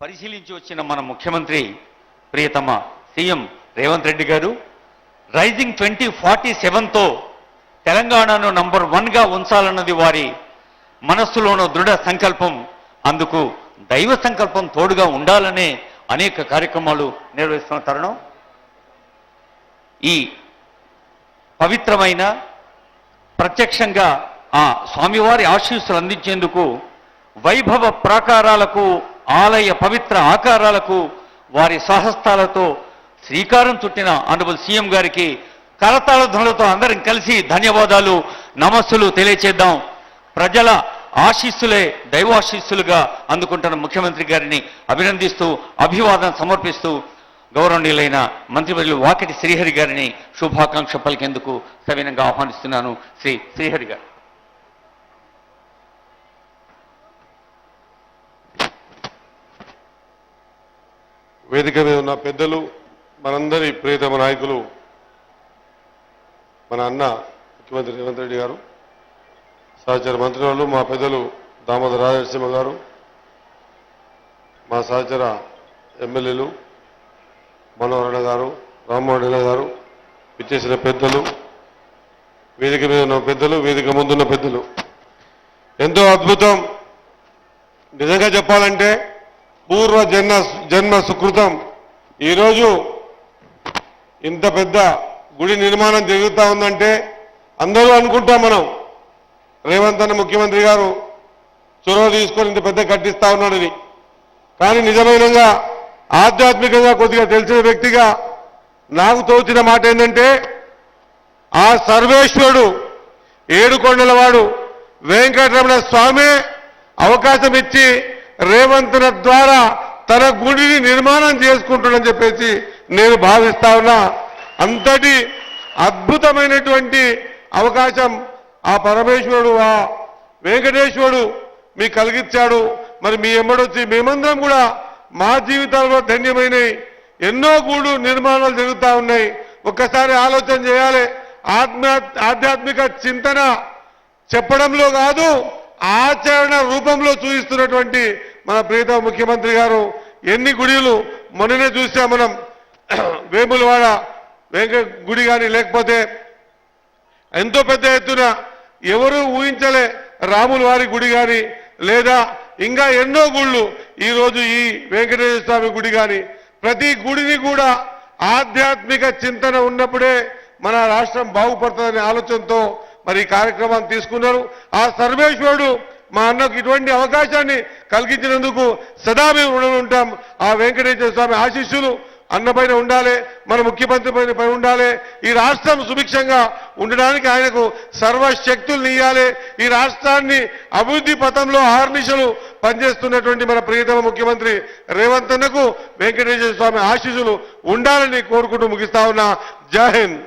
పరిశీలించి వచ్చిన మన ముఖ్యమంత్రి ప్రియతమ సీఎం రేవంత్ రెడ్డి గారు రైజింగ్ 2047తో తెలంగాణను నంబర్ 1గా ఉంచాలన్నది వారి మనస్సులోనో దృఢ సంకల్పం. అందుకు దైవ సంకల్పం తోడుగా ఉండాలనే అనేక కార్యక్రమాలు నిర్వహిస్తున్న తరుణం. ఈ పవిత్రమైన ప్రత్యక్షంగా ఆ స్వామివారి ఆశీస్సులు అందించేందుకు వైభవ ప్రాకారాలకు ఆలయ పవిత్ర ఆకారాలకు వారి స్వహస్తాలతో శ్రీకారం చుట్టిన ఆనరబుల్ సీఎం గారికి కరతాళ ధ్వనులతో అందరం కలిసి ధన్యవాదాలు నమస్సులు తెలియచేద్దాం. ప్రజల ఆశీస్సులే దైవాశీస్సులుగా అందుకుంటున్న ముఖ్యమంత్రి గారిని అభినందిస్తూ అభివాదం సమర్పిస్తూ గౌరవనీయులైన మంత్రివర్యులు వాకిటి శ్రీహరి గారిని శుభాకాంక్ష పలికేందుకు సవినంగా ఆహ్వానిస్తున్నాను. శ్రీహరి గారు. వేదిక మీద ఉన్న పెద్దలు, మనందరి ప్రియతమ నాయకులు, మన అన్న ముఖ్యమంత్రి రేవంత్ రెడ్డి గారు, సహచర మంత్రులు, మా పెద్దలు దామోదర రాజనరసింహ గారు, మా సహచర ఎమ్మెల్యేలు మనోహరణ గారు, రామ్మోహన్ గారు, ఇచ్చేసిన పెద్దలు, వేదిక మీద ఉన్న పెద్దలు, వేదిక ముందున్న పెద్దలు, ఎంతో అద్భుతం. నిజంగా చెప్పాలంటే పూర్వ జన్మ సుకృతం. ఈరోజు ఇంత పెద్ద గుడి నిర్మాణం జరుగుతూ ఉందంటే అందరూ అనుకుంటాం మనం రేవంత్ అన్న ముఖ్యమంత్రి గారు చొరవ తీసుకొని ఇంత పెద్ద కట్టిస్తా ఉన్నాడని. కానీ నిజమైనగా ఆధ్యాత్మికంగా కొద్దిగా తెలిసిన వ్యక్తిగా నాకు తోచిన మాట ఏంటంటే ఆ సర్వేశ్వరుడు ఏడుకొండలవాడు వెంకటరమణ స్వామి అవకాశం ఇచ్చి రేవంత్ ద్వారా తన గుడిని నిర్మాణం చేసుకుంటాడని చెప్పేసి నేను భావిస్తా ఉన్నా. అంతటి అద్భుతమైనటువంటి అవకాశం ఆ పరమేశ్వరుడు, ఆ వెంకటేశ్వరుడు మీకు కలిగించాడు. మరి మీ ఎమ్మడొచ్చి మేమందరం కూడా మా జీవితాల్లో ధన్యమైనవి ఎన్నో గూడు నిర్మాణాలు జరుగుతూ ఉన్నాయి. ఒక్కసారి ఆలోచన చేయాలి. ఆధ్యాత్మిక చింతన చెప్పడంలో కాదు, ఆచరణ రూపంలో చూపిస్తున్నటువంటి మన ప్రియతమ ముఖ్యమంత్రి గారు ఎన్ని గుడిలు మొన్ననే చూసాం మనం. వేములవాడ గుడి కానీ, లేకపోతే ఎంతో పెద్ద ఎత్తున ఎవరు ఊహించలే రాముల వారి గుడి కానీ, లేదా ఇంకా ఎన్నో గుళ్ళు ఈరోజు ఈ వెంకటేశ్వర స్వామి గుడి కానీ, ప్రతి గుడిని కూడా ఆధ్యాత్మిక చింతన ఉన్నప్పుడే మన రాష్ట్రం బాగుపడుతుందనే ఆలోచనతో మరి ఈ కార్యక్రమాన్ని తీసుకున్నారు. ఆ సర్వేశ్వరుడు మా అన్నకు ఇటువంటి అవకాశాన్ని కలిగించినందుకు సదా మేము రుణపడి ఉంటాం. ఆ వెంకటేశ్వర స్వామి ఆశీస్సులు అన్నపైన ఉండాలి, మన ముఖ్యమంత్రి పైన ఉండాలి. ఈ రాష్ట్రం సుభిక్షంగా ఉండడానికి ఆయనకు సర్వశక్తులు ఇవ్వాలి. ఈ రాష్ట్రాన్ని అభివృద్ధి పథంలో ఆర్నిశలు పనిచేస్తున్నటువంటి మన ప్రియతమ ముఖ్యమంత్రి రేవంత్ అన్నకు వెంకటేశ్వర స్వామి ఆశీస్సులు ఉండాలని కోరుకుంటూ ముగిస్తా ఉన్నా. జై హింద్.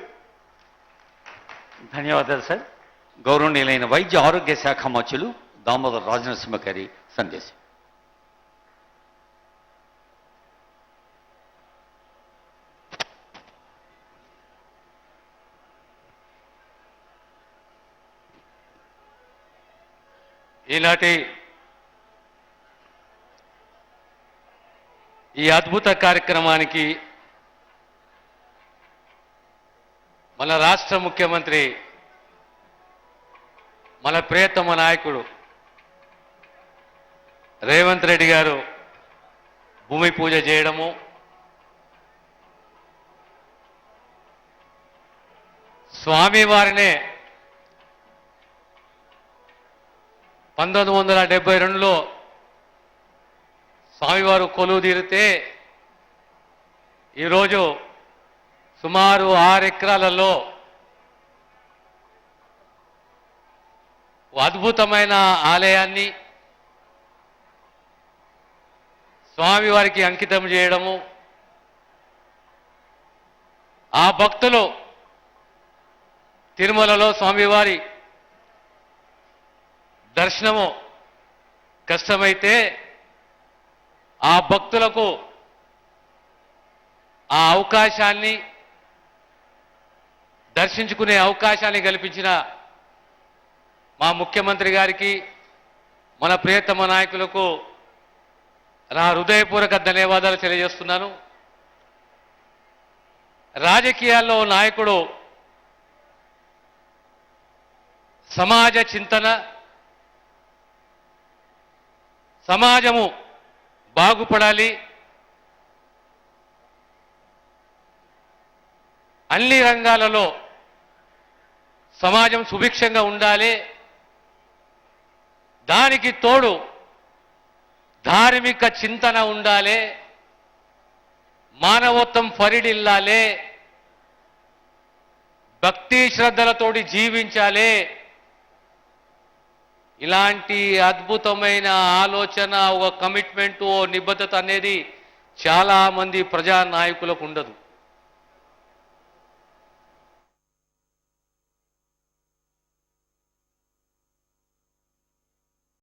ధన్యవాదాలు సార్. గౌరవనీయులైన వైద్య ఆరోగ్య శాఖ మంత్రులు దామోదర రాజనరసింహ గారి సందేశం. ఈనాటి ఈ అద్భుత కార్యక్రమానికి మన రాష్ట్ర ముఖ్యమంత్రి, మన ప్రియతమ నాయకుడు రేవంత్ రెడ్డి గారు భూమి పూజ చేయడము, స్వామివారినే 1972లో స్వామివారు కొలువు తీరితే ఈరోజు సుమారు 6 ఎకరాలలో అద్భుతమైన ఆలయాన్ని స్వామివారికి అంకితం చేయడము, ఆ భక్తులు తిరుమలలో స్వామివారి దర్శనము కష్టమైతే ఆ భక్తులకు ఆ అవకాశాన్ని దర్శించుకునే అవకాశాన్ని కల్పించిన మా ముఖ్యమంత్రి గారికి, మన ప్రియతమ నాయకులకు నా హృదయపూర్వక ధన్యవాదాలు తెలియజేస్తున్నాను. రాజకీయాల్లో నాయకుడు సమాజ చింతన, సమాజము బాగుపడాలి, అన్ని రంగాలలో సమాజం సుభిక్షంగా ఉండాలి, దానికి తోడు ధార్మిక చింతన ఉండాలి, మానవత్వం పరిడిల్లాలి, భక్తి శ్రద్ధలతోటి జీవించాలి. ఇలాంటి అద్భుతమైన ఆలోచన, ఒక కమిట్మెంట్, ఓ నిబద్ధత అనేది చాలా మంది ప్రజానాయకులకు ఉండదు.